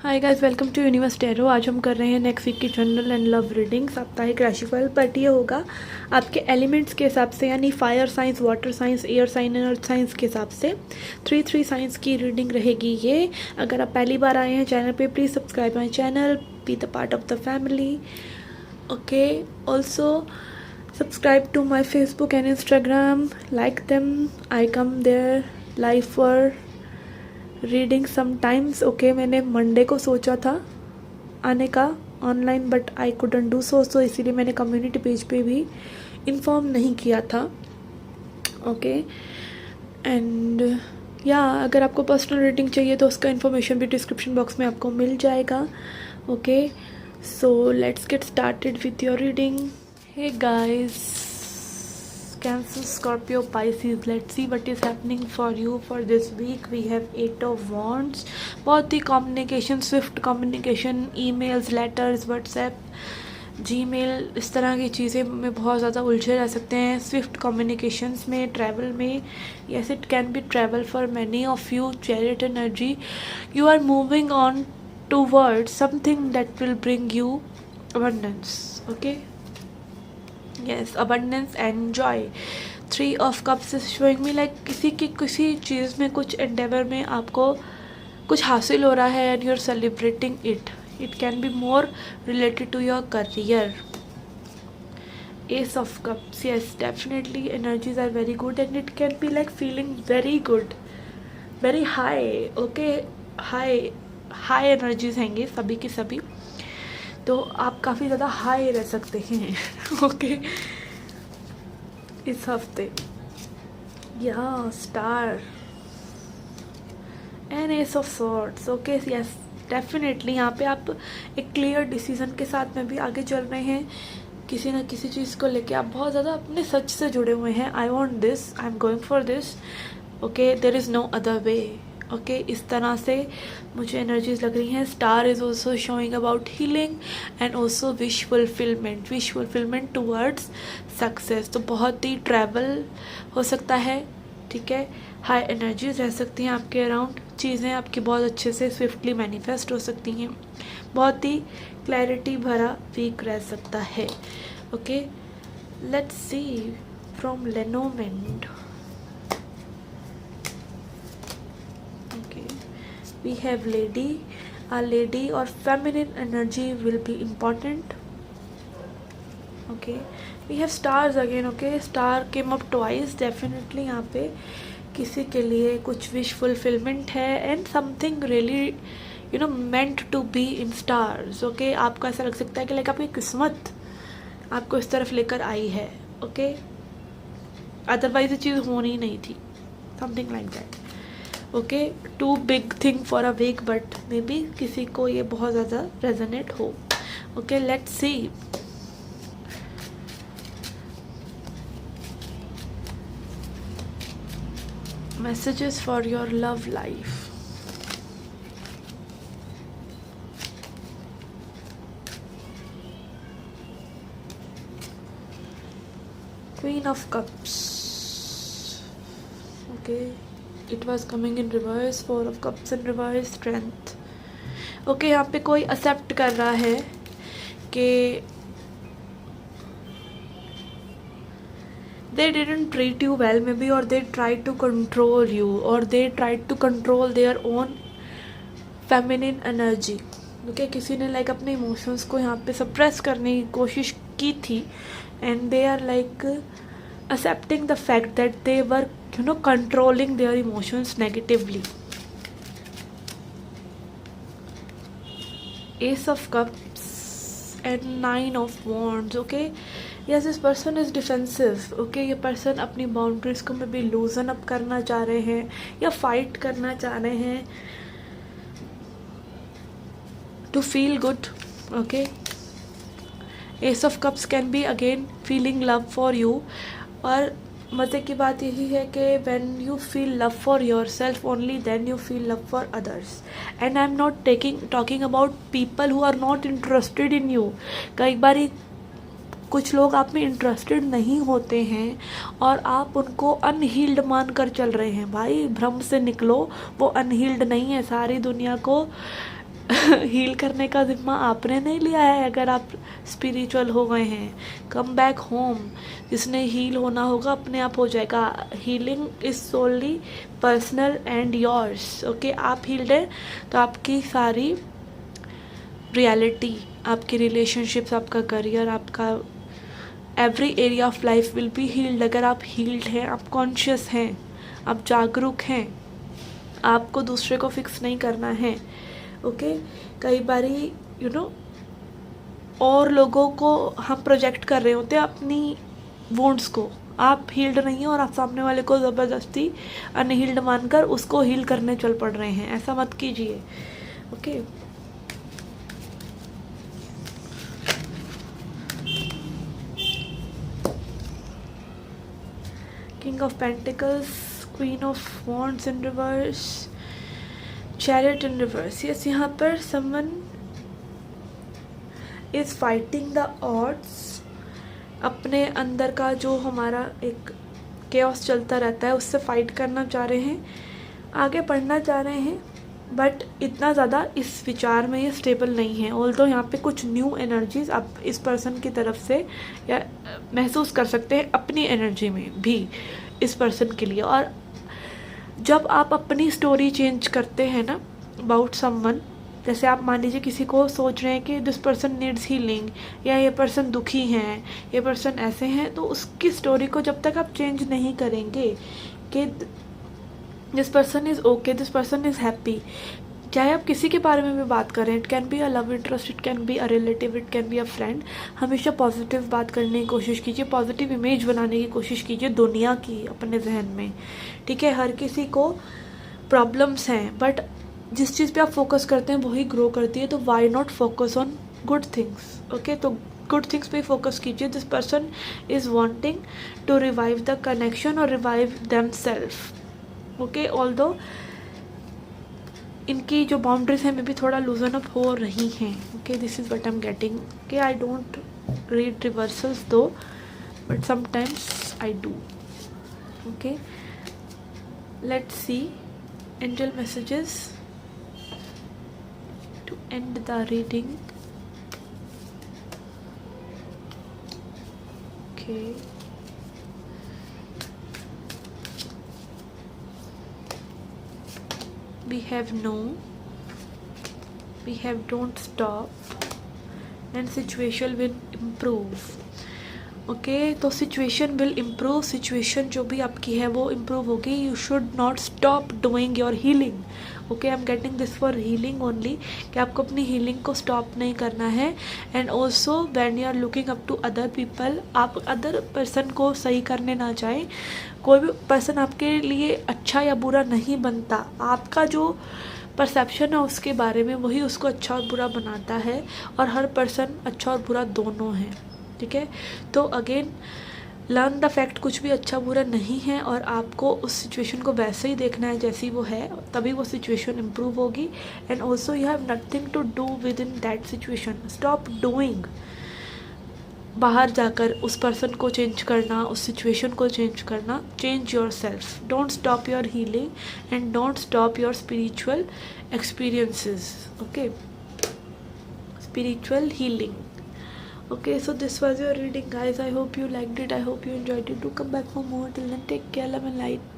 Hi guys, welcome to universe tarot. आज हम कर रहे हैं नेक्स्ट वीक की जनरल एंड लव रीडिंग, साप्ताहिक राशिफल। बट ये होगा आपके एलिमेंट्स के हिसाब से, यानी fire signs, water signs, air sign and earth signs के हिसाब से 3 साइंस की रीडिंग रहेगी ये। अगर आप पहली बार आए हैं चैनल पे, please subscribe my channel, be the part of the family. Okay, also subscribe to my Facebook and Instagram, like them. I come there live for reading sometimes. Okay, मैंने मंडे को सोचा था आने का online, but I couldn't do so इसीलिए मैंने community page पे भी इन्फॉर्म नहीं किया था। ओके, एंड या अगर आपको पर्सनल रीडिंग चाहिए तो उसका इन्फॉर्मेशन भी डिस्क्रिप्शन बॉक्स में आपको मिल जाएगा। Okay, so let's get started with your reading. Hey guys, Cancer, Scorpio, Pisces, let's see what is happening for you for this week. We have 8 of Wands. बहुत ही communication, swift communication, emails, letters, WhatsApp, Gmail, इस तरह की चीज़ें में बहुत ज़्यादा उलझे रह सकते हैं। स्विफ्ट कम्युनिकेशंस में, ट्रैवल में, yes it can be travel for many of you. Chariot energy, you are moving on towards something that will bring you abundance. Okay, yes, abundance and joy. 3 of cups is showing me like किसी चीज़ में, कुछ endeavor में आपको कुछ हासिल हो रहा है and you're celebrating it. It can be more related to your career. Ace of cups, yes, definitely energies are very good and it can be like feeling very good, very high. Okay, high energies हैंगे सभी की सभी, तो आप काफ़ी ज़्यादा high रह सकते हैं। ओके, इस हफ्ते या star and S of swords. Okay, yes, definitely यहाँ पे आप एक क्लियर डिसीजन के साथ में भी आगे चल रहे हैं। किसी ना किसी चीज़ को लेके आप बहुत ज़्यादा अपने सच से जुड़े हुए हैं। I want this, I am going for this. Okay, there is no other way. Okay, इस तरह से मुझे एनर्जीज लग रही हैं। Star is also showing about healing and also wish fulfilment towards success. तो बहुत ही ट्रैवल हो सकता है, ठीक है। हाई एनर्जीज रह सकती हैं आपके अराउंड, चीज़ें आपकी बहुत अच्छे से स्विफ्टली मैनिफेस्ट हो सकती हैं। बहुत ही क्लैरिटी भरा वीक रह सकता है। Okay, let's see from Lenormand. We have lady, a lady or feminine energy will be important. Okay, we have stars again. Okay, star came up twice. Definitely यहाँ पे किसी के लिए कुछ wish fulfillment है and something really meant to be in stars. Okay, आपको ऐसा लग सकता है कि like आपकी किस्मत आपको इस तरफ लेकर आई है। Okay, otherwise ये चीज़ होनी ही नहीं थी, something like that. Okay, too big thing for a week, but maybe किसी को ये बहुत ज़्यादा रेजोनेट हो। Okay, let's see. Messages for your love life. Queen of cups. Okay, it was coming in reverse, 4 of cups in reverse, strength. Okay, यहाँ पे कोई accept कर रहा है कि they didn't treat you well maybe, or they tried to control you, or they tried to control their own feminine energy. Okay, किसी ने like अपने emotions को यहाँ पे suppress करने की कोशिश की थी and they are like accepting the fact that they were controlling their emotions negatively. Ace of cups and 9 of wands. Okay, yes, this person is defensive. Okay, ये person अपनी boundaries को में भी loosen up करना चाह रहे हैं या fight करना चाह रहे हैं to feel good. Okay, Ace of cups can be again feeling love for you, और मज़े की बात यही है कि when you feel love for yourself only then you feel love for others. And I'm not talking about people who are not interested in you. कई बार कुछ लोग आप में इंटरेस्टेड नहीं होते हैं और आप उनको अनहील्ड मान कर चल रहे हैं। भाई, भ्रम से निकलो, वो अनहील्ड नहीं है। सारी दुनिया को हील करने का जिम्मा आपने नहीं लिया है। अगर आप स्पिरिचुअल हो गए हैं, कम बैक होम। जिसने हील होना होगा अपने आप हो जाएगा। Healing is solely personal and yours. Okay, आप हील्ड हैं तो आपकी सारी रियलिटी, आपकी रिलेशनशिप्स, आपका करियर, आपका every area of life will be healed. अगर आप हील्ड हैं, आप कॉन्शियस हैं, आप जागरूक हैं, आपको दूसरे को फिक्स नहीं करना है। ओके, कई बारी और लोगों को हम प्रोजेक्ट कर रहे होते हैं अपनी वुंड्स को। आप हील्ड नहीं हैं और आप सामने वाले को ज़बरदस्ती अनहील्ड मानकर उसको हील करने चल पड़ रहे हैं। ऐसा मत कीजिए। Okay, king of pentacles, queen of wands in reverse, chariot in reverse. Yes, यहाँ पर someone is fighting the odds. अपने अंदर का जो हमारा एक केओस चलता रहता है उससे फाइट करना चाह रहे हैं, आगे बढ़ना चाह रहे हैं, बट इतना ज़्यादा इस विचार में ये स्टेबल नहीं है। ऑल्दो यहाँ पे कुछ न्यू एनर्जीज आप इस पर्सन की तरफ से या महसूस कर सकते हैं अपनी एनर्जी में भी इस पर्सन के लिए। और जब आप अपनी स्टोरी चेंज करते हैं ना अबाउट समवन, जैसे आप मान लीजिए किसी को सोच रहे हैं कि दिस पर्सन नीड्स हीलिंग, या ये पर्सन दुखी हैं, ये पर्सन ऐसे हैं, तो उसकी स्टोरी को जब तक आप चेंज नहीं करेंगे कि this person is okay, this person is happy, चाहे आप किसी के बारे में भी बात करें, it can be a love interest, it can be a relative, it can be a friend, हमेशा पॉजिटिव बात करने की कोशिश कीजिए, पॉजिटिव इमेज बनाने की कोशिश कीजिए दुनिया की अपने जहन में। ठीक है, हर किसी को प्रॉब्लम्स हैं, बट जिस चीज़ पे आप फोकस करते हैं वही ग्रो करती है। तो why not focus on good things. Okay, तो गुड थिंग्स पे फोकस कीजिए। This person is wanting to revive the connection और revive themself. Okay, although इनकी जो बाउंड्रीज हैं में भी थोड़ा लूजन अप हो रही हैं। Okay, this is what I am getting. Okay, I don't read reversals though, but sometimes I do. Okay, let's see angel messages to end the reading. Okay, we have no, we have don't stop, and situation will improve. Okay, तो situation will improve. Situation जो भी आपकी है वो improve होगी। You should not stop doing your healing. Okay, I am getting this for healing only, कि आपको अपनी हीलिंग को स्टॉप नहीं करना है। And also when you are looking up to other people, आप अदर पर्सन को सही करने ना चाहें। कोई भी पर्सन आपके लिए अच्छा या बुरा नहीं बनता, आपका जो परसेप्शन है उसके बारे में वही उसको अच्छा और बुरा बनाता है, और हर पर्सन अच्छा और बुरा दोनों है। ठीक है, तो अगेन लर्न द फैक्ट, कुछ भी अच्छा बुरा नहीं है, और आपको उस सिचुएशन को वैसे ही देखना है जैसी वो है, तभी वो सिचुएशन इम्प्रूव होगी। And also you have nothing to do with in that situation. Stop doing, बाहर जाकर उस पर्सन को चेंज करना, उस सिचुएशन को चेंज करना। Change your self, don't stop your healing and don't stop your spiritual experiences. Okay, spiritual healing. Okay, so this was your reading, guys. I hope you liked it. I hope you enjoyed it. Do come back for more. Till then, take care, love and light.